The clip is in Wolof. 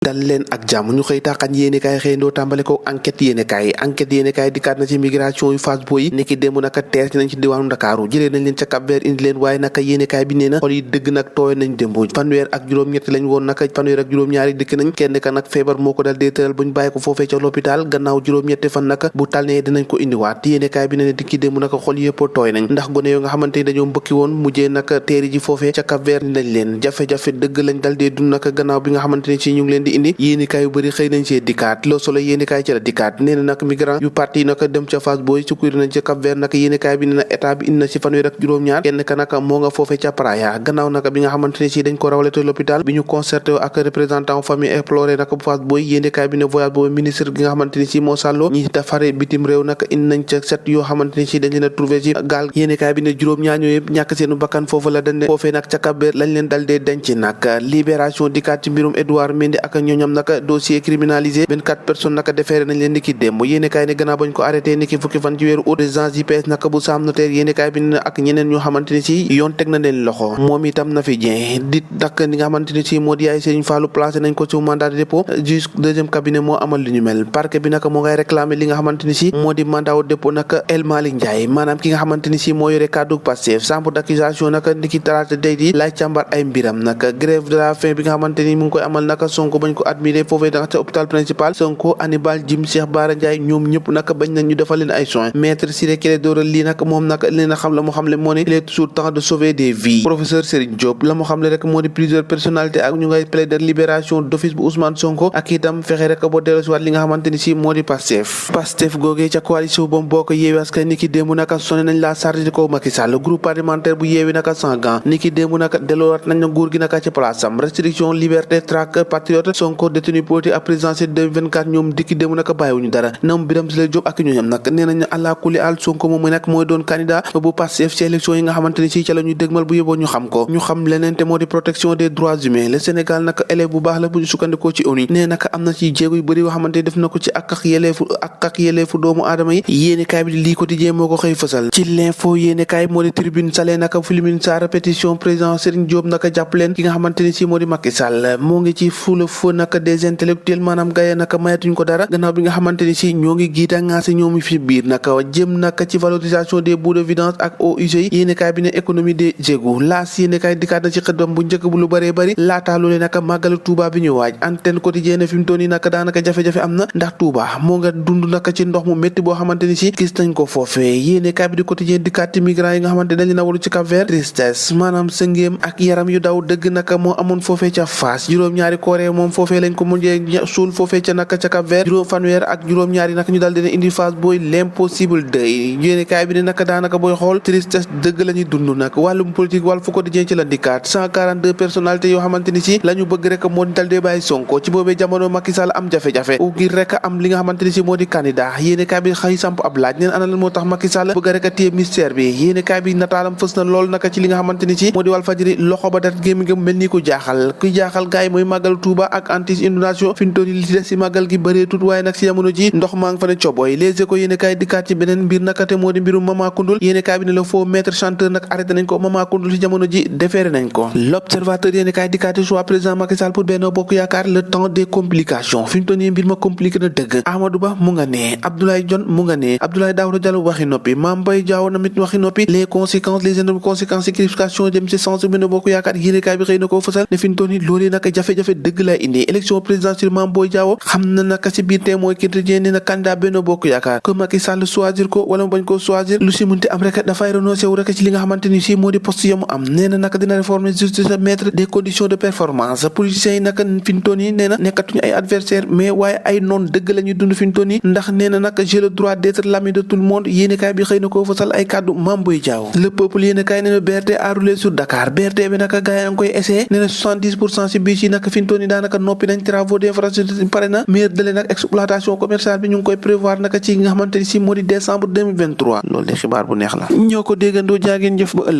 dal leen ak jàmm ñu xëy tàqañ yéenekaay xëyndoo tàmbale ko enquête yéenekaay dikkaat na ci migration yu Fass Boye niki démb naka teer ci nañ ci diwaanu Ndakaaru jëlee nañ leen ca Cap-Vert indi leen waaye naka yéenekaay bi nee na xol yi dëgg nag tooy nañ démb fanweer ak juróom-ñetti lañ woon naka fanweer ak juróom-ñaari dëkk nañ kenn ka nag feebar moo ko dal dee tëral buñ bàyyi ko foofee ca l'hôpital gannaaw juróom-ñetti fan naka bu talnee dinañ ko indiwaat yéenekaay bi nee na dikki démb naka xol yëpp tooy nañ ndax gone yoo nga xamante ni dañoo mbëkki woon mujjee naka teeri ji foofee ca Cap-Vert nañ leen jafe-jafe dëgg lañ dal dee dund naka gannaaw bi nga xamante ni ci ñu ngi leen di indi yéenekaay yu bëri xëy nañ see dikkaat Le Soleil yéenekaay ci la dikkaat nee na nag migrant yu parti naka dem ca Fass Boye sukkur nañ ca Cap-Vert naka yéenekaay bi nee na état bi indi na ci fanweer ak juróom-ñaar kenn ka naka moo nga foofee ca Praia gannaaw naka bi nga xamante ne si dañ ko rawale te l'hôpital bi ñu concerté ak représentant famille éploré naka bu Fass Boye yéenekaay bi ne voyage boobu ministre gi nga xamante ni si moo sàlloo ñi dafare bitim réew naka indi nañ ca set yoo xamante ni si dañ leen a trouvé ci gaal yéenekaay bi ne juróom-ñaar ñoo yëpp ñàkk seenu bakkan foofu la dañ foofee nag ca Cap-Vert lañ leen dal dee denc nag libération dikkaat ci mbirum Edouard Mendy ak ñooñam naka dossier criminalisé 24 personnes naka déféré nañ leen niki démb yéenekaay ne gannaaw bañ ko arrêté niki fukki fan ci weeru août résidence JPS naka bu Sam Notaire yéenekaay bi ne ak ñeneen ñoo xamante ni si yoon teg na leen loxo moom itam na fi jeen di dakk ni nga xamante ni si moo di ay Serigne Fallou placé nañ ko ci mandat de dépôt juge deuxième cabinet moo amal li ñu mel parquet bi naka moo ngay réclamer li nga xamante ni si moo di mandat de dépôt naka El Malick Ndiaye maanaam ki nga xamante ni si moo yore kàddu Pastef chambre d'accusation naka niki talaata day di laaj càmbar ay mbiram naka grève de la faim bi nga xamante ni mu ngi koy amal naka Sonko bañ ko admiré foofee naka ca hôpital principal Sonko Hannibal Djim Cheikh Bara Ndiaye ñoom ñëpp naka bañ nañ ñu defal leen ay soins maître Ciré Clédor Ly nag moom naka leen a xam la mu xamle moo ne il est toujours temps de sauver des vies professeur Serigne Diop la mu xamle rek moo di plusieurs personnalités ak ñu ngay plaider libération d'office bu Ousmane Sonko ak itam fexe rek boo dellusiwaat li nga xamante ni si moo di Pastef googee ca coalition bam boo ko Yewwi Askan niki démb naka sonné nañ la charge de ko Macky Sall groupe parlementaire bu Yewwi naka sans gant niki démb naka delluwaat nañ na nguur gi naka ci place am restriction liberté traque patriote Sonko détenu politique à présidentielle 2024 ñoom dikki démb naka bàyyiwuñu dara ñoom Birame Souleye Diop ak ñooñam nag nee nañ àla kulli al Sonko moom nag mooy doon candidat bu Pastef ci élection yi nga xamante ni si ca la ñu dégmal bu yóbboo ñu xam ko ñu xam leneen te moo di protection des droits humains le Sénégal naka élève bu baax la bu ñu sukkandikoo ci ONU nee naka am na ci jéego yu bëri yoo xamante ni def na ko ci ak yelleefu doomu aadama yi yéenekaay bi di lii quotidien moo ko xëy fësal ci l'info yéenekaay moo di tribune salé naka Filimine Sarr répétition président Serigne Diop naka jàpp leen ki nga xamante ni si moo di Macky Sall moo ngi ci fou le feu naka des intellectuels maanaam gaye naka mayatuñ ko dara gannaaw bi nga xamante ni si ñoo ngi giita ngaase ñoomi fi biir naka jëm naka ci valorisation des boues de vidange ak eaux usées yi yéenekaay bi ne économie des égouts laas yéenekaay dikkaat na ci xëddam bu njëkk bu lu bëree bëri laataa loolee naka màggalu Touba bi ñu waaj antenne quotidienne fi mu toll nii naka daanaka jafe-jafe am na ndax Touba moo nga dund naka ci ndox mu métti boo xamante ni si gis nañ ko foofee yéenekaay bi di quotidien dikkaat ci migrants yi nga xamante dañ leen a waru ci Cap-Vert tristesse maanaam sëngéem ak yaram yu daw dëgg naka moo amoon foofee ca Fass juróom-ñaari kooree moom foofee lañ ko mujjee suul foofee ca naka ca Cap-Vert juróom fanweer ak juróom-ñaari naka ñu daal dina indi Fass Boye l'impossible deuil yéenekaay bi ne naka daanaka booy xool tristesse dëgg la ñuy dund nag wàllum politique wàll fu quotidien ci la dikkaat 142 personnalités yoo xamante ni si la ñu bëgg rek moo di dal dee bàyyi Sonko ci boobee jamono Macky Sall am jafe-jafe ngir rek am li nga xamante ni si moo di candidat yéenekaay bi xëy samp ab laaj neen ana lan moo tax Macky Sall bëgg rek a téye ministère bi yéenekaay bi nataalam fës na lool naka ci li nga xamante ni si moo di Walfadjri loxo ba dat gémmi nga mel ni ku jaaxal gaay mooy màggal Touba ak anti inondation fi mu toll li des si màggal gi bëree tut waaye nag si jamono ji ndox maa ngi fa ne coboy Les Échos yéenekaay dikkaat ci beneen mbir naka te moo di mbirum Mama Koundoul yéenekaay bi ne la faux maître chanteur nag arrêté nañ ko Mama Koundoul si jamono ji déféré nañ ko L'Observateur yéenekaay dikkaat ci soit président Macky Sall pour Benno Bokk Yaakaar le temps des complications fi mu toll nii mbir ma compliqué na dëgg Amadou Ba mu nga ne Abdoulaye Dione mu nga ne Abdoulaye Daouda Diallo waxi noppi Mame Boye Diao namit waxi noppi les énormes conséquences signification jëm ci sens Benno Bokk Yaakaar yéenekaay bi xëy na koo fësal ne fi mu toll nii loolee naka jafe-jafe dëgg lay indi élection présidentielle Mame Boye Diao xam na naka si biir Témoin quotidien ne na candidat Benno Bokk Yaakaar que Macky Sall choisir ko wala mu bañ koo choisir lu si munti am rek dafay renoncer wu rek ci li nga xamante ni si moo di poste ya mu am nee na naka dina réformer justice mettre des conditions de performance politiciens yi naka fi mu toll nii nee na nekkatuñu ay adversaire mais waaye ay noon dëgg la ñuy dund fi mu toll nii ndax nee na nag j'ai le droit d'être l'ami de tout le monde yéenekaay bi xëy na koo fasal ay kàddu Mame Boye Diao le peuple yéenekaay nee na BRT a roulé sur Dakar BRT bi naka gars yi nga koy essayé nee na 70% si biir yi naka fi mu toll nii daanaka noppi nañ travaux d'infrastructure pare na meilleur délai nag exploitation commerciale bi ñu ngi koy prévoir naka ci nga xamante ni si moo di décembre 2023 loolu de xibaar bu neex la ñoo ko déggandoo jaageen jëf ba ëllëg